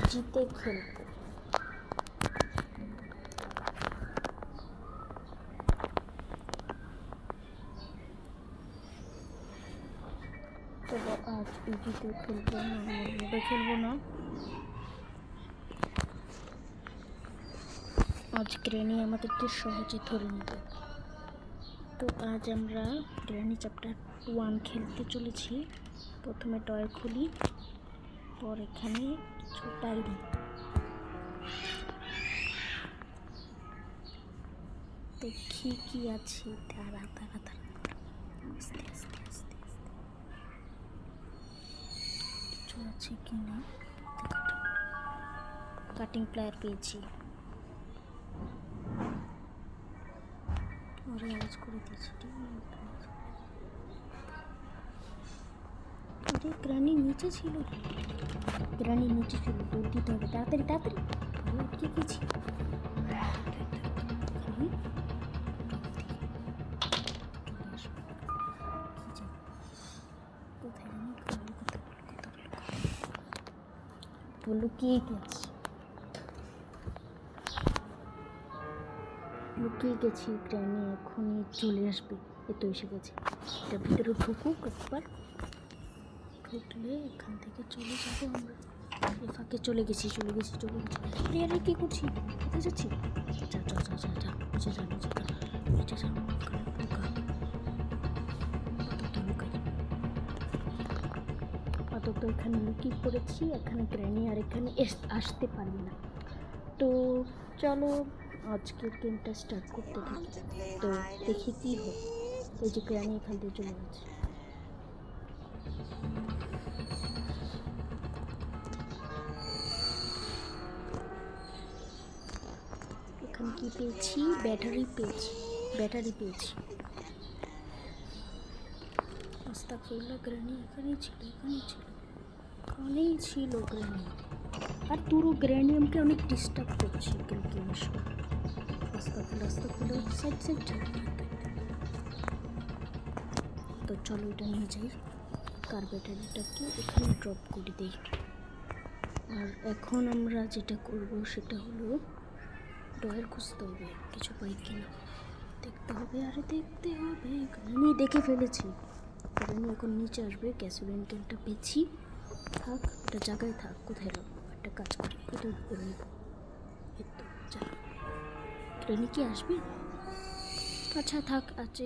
জিতে খেলবো। তবে আজ ইজিতে খেলবো, নর্মাল খেলবো না। আজ গ্র্যানি আমাদেরকে সহজে ধরে নেবে। তো আজ আমরা গ্র্যানি চ্যাপ্টার 1 খেলতে চলেছি। প্রথমে টয় খুলি, পর এখানে কিছু ডায়েরি। দেখি কি আছে। তারা তারা তারা আস্তে আস্তে আস্তে আস্তে কিছু আছে কি না। কাটিং প্লায়ার পেয়েছি। ওরে আওয়াজ করে দিয়েছি। আরে গ্রানি নিচে ছিল, গ্রানি নিচে ছিল, দৌড় দিতে হবে তাড়াতাড়ি তাড়াতাড়ি। আটকে গেছি। লুকিয়ে গেছি, লুকিয়ে গেছি। গ্রানি এখনই চলে আসবে। এ তো এসে গেছে। এটা ভিতরে ঢুকুক একবার, ঢুকলে এখান থেকে চলে যাবো আমরা। এ ফাঁকে চলে গেছি। আরে কী করছি, কোথায় যাচ্ছি? যা যা যা যা যা নিচে যা নিচে যা নিচে যা। আপাতত এখানে লুকিয়ে পড়েছি। এখানে গ্র্যানি আর এখানে আসতে পারবে না। তো চলো আজকের গেমটা স্টার্ট করতে থাকি। তো দেখি কী হয়। এই যে গ্র্যানি এখান থেকে চলে গেছে। এখানে কি পেয়েছি? ব্যাটারি পেয়েছি। আস্তাগফিরুল্লাহ, গ্র্যানি এখানেই ছিল গ্র্যানি। আর পুরো গ্র্যানি আমাকে অনেক ডিস্টার্ব করছে গেমের সময়। আস্তাগফিরুল্লাহ, সাইড। তো চলো এটা নিয়ে যাই, কার ব্যাটারিটাকে এখানে ড্রপ করে দিই। আর এখন আমরা যেটা করব সেটা হলো ডয়ের খুঁজতে হবে, কিছু পাই কিনা দেখতে হবে। আমি দেখে ফেলেছি। গ্র্যানি এখন নিচে আসবে। গ্যাসোলিন ক্যানটা পেয়েছি। থাক, এটা জায়গায় থাক। কোথায় রাখবো? একটা কাজ করি, এটা করে নেব। এই তো যা। গ্র্যানি কি আসবে? আচ্ছা থাক, আছে।